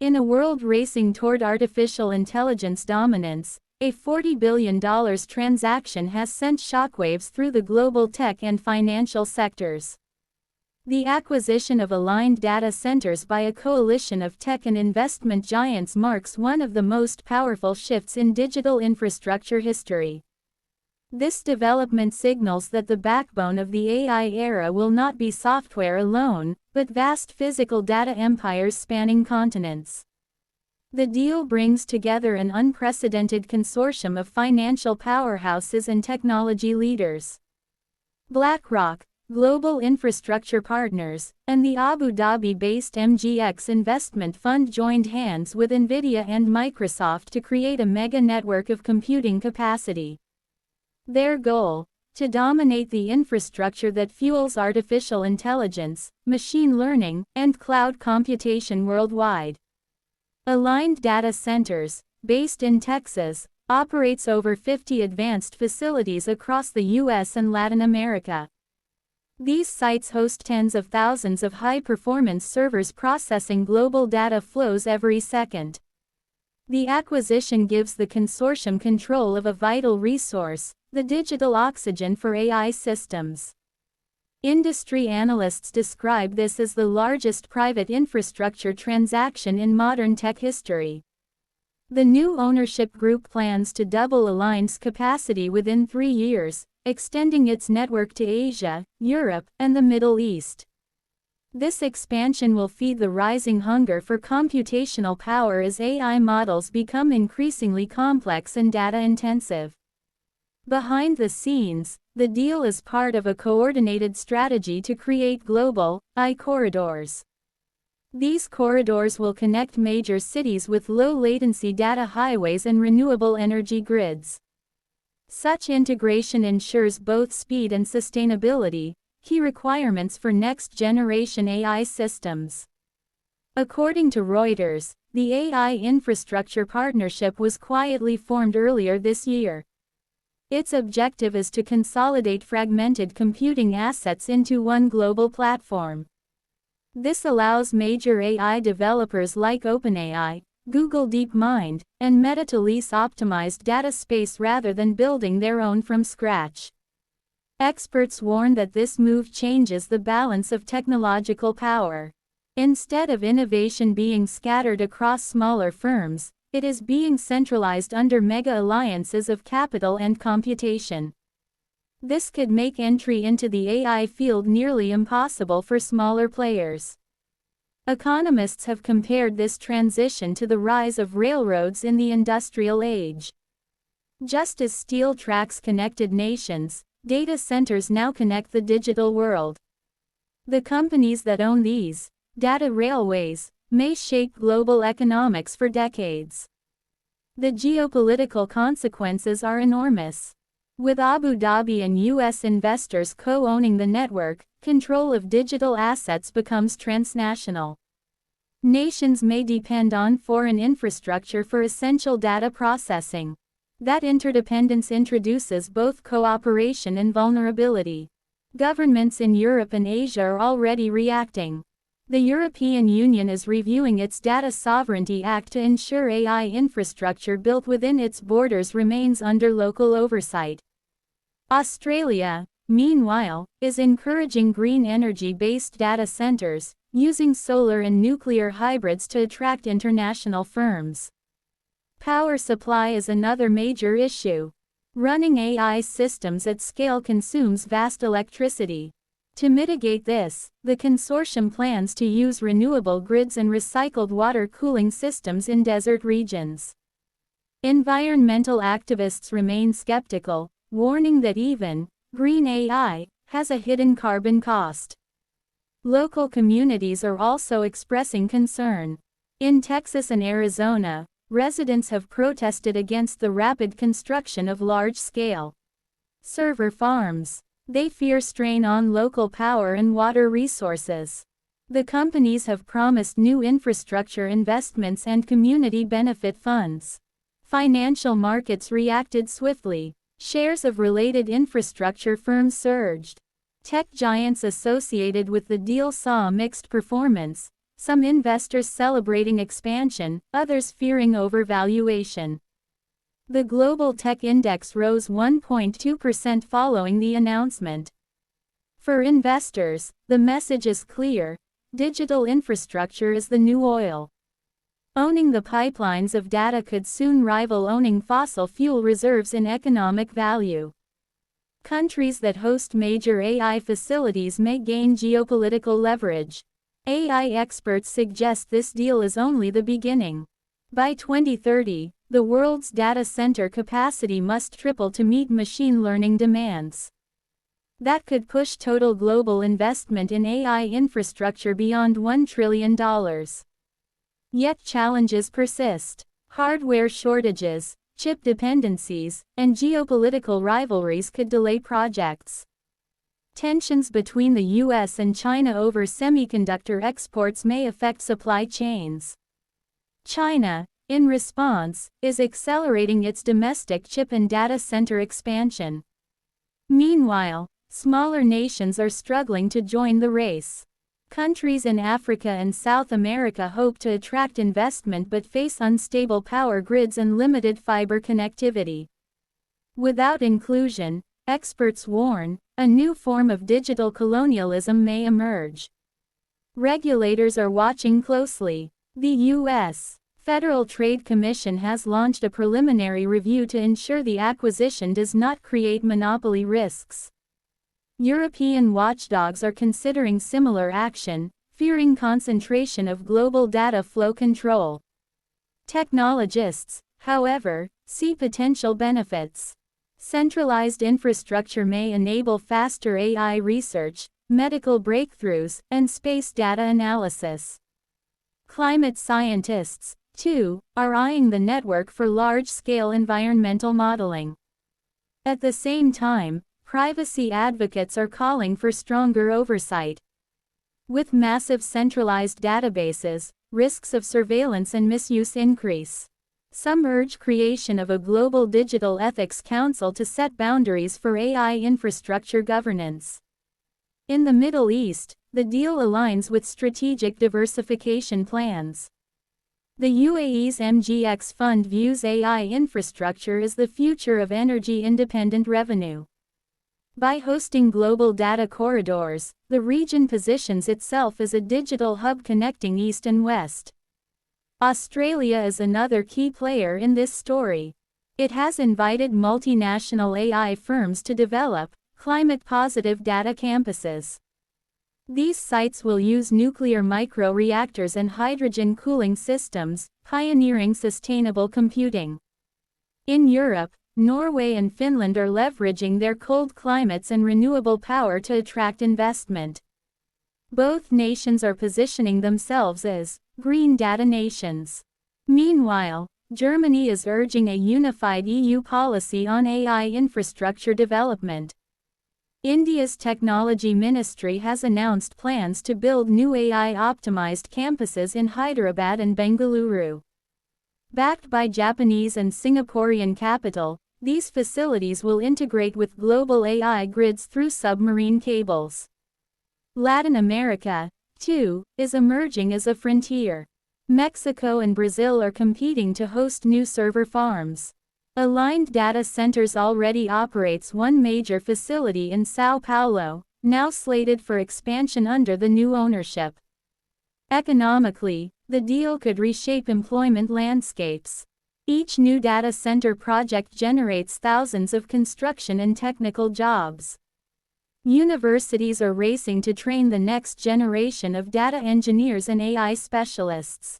In a world racing toward artificial intelligence dominance, a $40 billion transaction has sent shockwaves through the global tech and financial sectors. The acquisition of aligned data centers by a coalition of tech and investment giants marks one of the most powerful shifts in digital infrastructure history. This development signals that the backbone of the AI era will not be software alone, but vast physical data empires spanning continents. The deal brings together an unprecedented consortium of financial powerhouses and technology leaders. BlackRock, Global Infrastructure Partners, and the Abu Dhabi-based MGX investment fund joined hands with Nvidia and Microsoft to create a mega network of computing capacity. Their goal: to dominate the infrastructure that fuels artificial intelligence, machine learning, and cloud computation worldwide. Aligned Data Centers, based in Texas, operates over 50 advanced facilities across the U.S. and Latin America. These sites host tens of thousands of high-performance servers processing global data flows every second. The acquisition gives the consortium control of a vital resource, the digital oxygen for AI systems. Industry analysts describe this as the largest private infrastructure transaction in modern tech history. The new ownership group plans to double Aligned's capacity within 3 years, extending its network to Asia, Europe, and the Middle East. This expansion will feed the rising hunger for computational power as AI models become increasingly complex and data-intensive. Behind the scenes, the deal is part of a coordinated strategy to create global AI corridors. These corridors will connect major cities with low-latency data highways and renewable energy grids. Such integration ensures both speed and sustainability, key requirements for next-generation AI systems. According to Reuters, the AI Infrastructure Partnership was quietly formed earlier this year. Its objective is to consolidate fragmented computing assets into one global platform. This allows major AI developers like OpenAI, Google DeepMind, and Meta to lease optimized data space rather than building their own from scratch. Experts warn that this move changes the balance of technological power. Instead of innovation being scattered across smaller firms, it is being centralized under mega alliances of capital and computation. This could make entry into the AI field nearly impossible for smaller players. Economists have compared this transition to the rise of railroads in the industrial age. Just as steel tracks connected nations, data centers now connect the digital world. The companies that own these data railways may shape global economics for decades. The geopolitical consequences are enormous. With Abu Dhabi and U.S. investors co-owning the network, control of digital assets becomes transnational. Nations may depend on foreign infrastructure for essential data processing. That interdependence introduces both cooperation and vulnerability. Governments in Europe and Asia are already reacting. The European Union is reviewing its Data Sovereignty Act to ensure AI infrastructure built within its borders remains under local oversight. Australia, meanwhile, is encouraging green energy-based data centers, using solar and nuclear hybrids to attract international firms. Power supply is another major issue. Running AI systems at scale consumes vast electricity. To mitigate this, the consortium plans to use renewable grids and recycled water cooling systems in desert regions. Environmental activists remain skeptical, warning that even green AI has a hidden carbon cost. Local communities are also expressing concern. In Texas and Arizona, residents have protested against the rapid construction of large-scale server farms. They fear strain on local power and water resources. The companies have promised new infrastructure investments and community benefit funds. Financial markets reacted swiftly. Shares of related infrastructure firms surged. Tech giants associated with the deal saw mixed performance. some investors celebrating expansion, others fearing overvaluation. The global tech index rose 1.2% following the announcement. For investors, the message is clear: digital infrastructure is the new oil. Owning the pipelines of data could soon rival owning fossil fuel reserves in economic value. Countries that host major AI facilities may gain geopolitical leverage. AI experts suggest this deal is only the beginning. By 2030, the world's data center capacity must triple to meet machine learning demands. That could push total global investment in AI infrastructure beyond $1 trillion. Yet challenges persist. Hardware shortages, chip dependencies, and geopolitical rivalries could delay projects. Tensions between the US and China over semiconductor exports may affect supply chains. China, in response, is accelerating its domestic chip and data center expansion. Meanwhile, smaller nations are struggling to join the race. Countries in Africa and South America hope to attract investment but face unstable power grids and limited fiber connectivity. Without inclusion, experts warn, a new form of digital colonialism may emerge. Regulators are watching closely. The U.S. Federal Trade Commission has launched a preliminary review to ensure the acquisition does not create monopoly risks. European watchdogs are considering similar action, fearing concentration of global data flow control. Technologists, however, see potential benefits. Centralized infrastructure may enable faster AI research, medical breakthroughs, and space data analysis. Climate scientists, too, are eyeing the network for large-scale environmental modeling. At the same time, privacy advocates are calling for stronger oversight. With massive centralized databases, risks of surveillance and misuse increase. Some urge creation of a global digital ethics council to set boundaries for AI infrastructure governance. In the Middle East, the deal aligns with strategic diversification plans. The UAE's MGX fund views AI infrastructure as the future of energy-independent revenue. By hosting global data corridors, the region positions itself as a digital hub connecting East and West. Australia is another key player in this story. It has invited multinational AI firms to develop climate-positive data campuses. These sites will use nuclear micro-reactors and hydrogen cooling systems, pioneering sustainable computing. In Europe, Norway and Finland are leveraging their cold climates and renewable power to attract investment. Both nations are positioning themselves as green data nations. Meanwhile, Germany is urging a unified EU policy on AI infrastructure development. India's technology ministry has announced plans to build new AI-optimized campuses in Hyderabad and Bengaluru. Backed by Japanese and Singaporean capital, these facilities will integrate with global AI grids through submarine cables. Latin America, too, is emerging as a frontier. Mexico and Brazil are competing to host new server farms. Aligned Data Centers already operates one major facility in São Paulo, now slated for expansion under the new ownership. Economically, the deal could reshape employment landscapes. Each new data center project generates thousands of construction and technical jobs. Universities are racing to train the next generation of data engineers and AI specialists.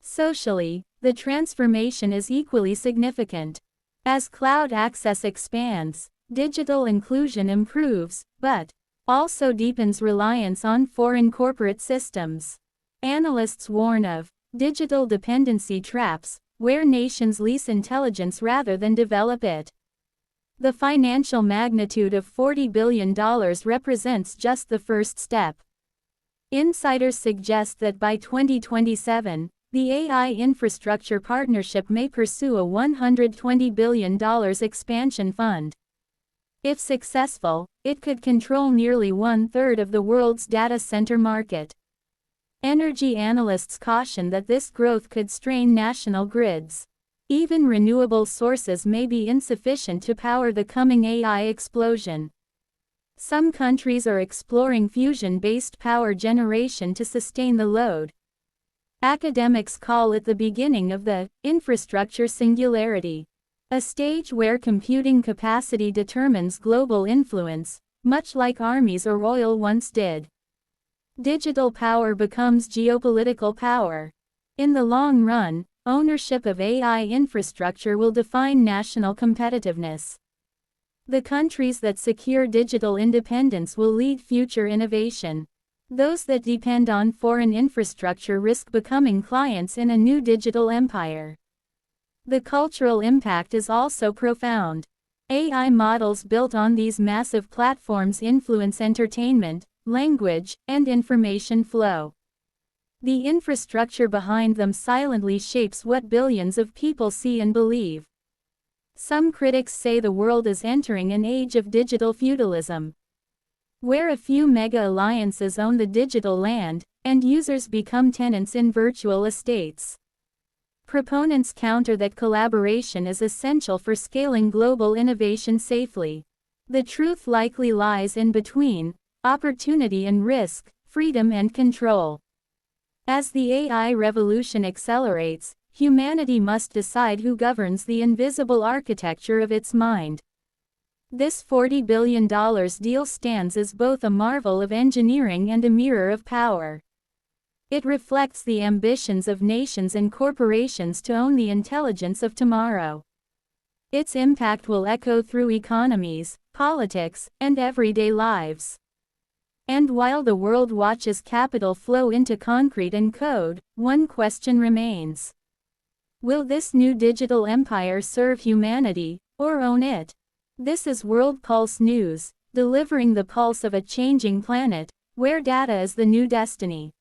Socially, the transformation is equally significant. As cloud access expands, digital inclusion improves, but also deepens reliance on foreign corporate systems. Analysts warn of digital dependency traps, where nations lease intelligence rather than develop it. The financial magnitude of $40 billion represents just the first step. Insiders suggest that by 2027, the AI Infrastructure Partnership may pursue a $120 billion expansion fund. If successful, it could control nearly one-third of the world's data center market. Energy analysts caution that this growth could strain national grids. Even renewable sources may be insufficient to power the coming AI explosion. Some countries are exploring fusion-based power generation to sustain the load. Academics call it the beginning of the infrastructure singularity, a stage where computing capacity determines global influence, much like armies or oil once did. Digital power becomes geopolitical power. In the long run, ownership of AI infrastructure will define national competitiveness. The countries that secure digital independence will lead future innovation. Those that depend on foreign infrastructure risk becoming clients in a new digital empire. The cultural impact is also profound. AI models built on these massive platforms influence entertainment, language, and information flow. The infrastructure behind them silently shapes what billions of people see and believe. Some critics say the world is entering an age of digital feudalism, where a few mega alliances own the digital land, and users become tenants in virtual estates. Proponents counter that collaboration is essential for scaling global innovation safely. The truth likely lies in between: opportunity and risk, freedom and control. As the AI revolution accelerates, humanity must decide who governs the invisible architecture of its mind. This $40 billion deal stands as both a marvel of engineering and a mirror of power. It reflects the ambitions of nations and corporations to own the intelligence of tomorrow. Its impact will echo through economies, politics, and everyday lives. And while the world watches capital flow into concrete and code, one question remains. Will this new digital empire serve humanity, or own it? This is World Pulse News, delivering the pulse of a changing planet, where data is the new destiny.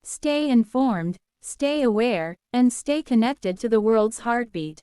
Stay informed, stay aware, and stay connected to the world's heartbeat.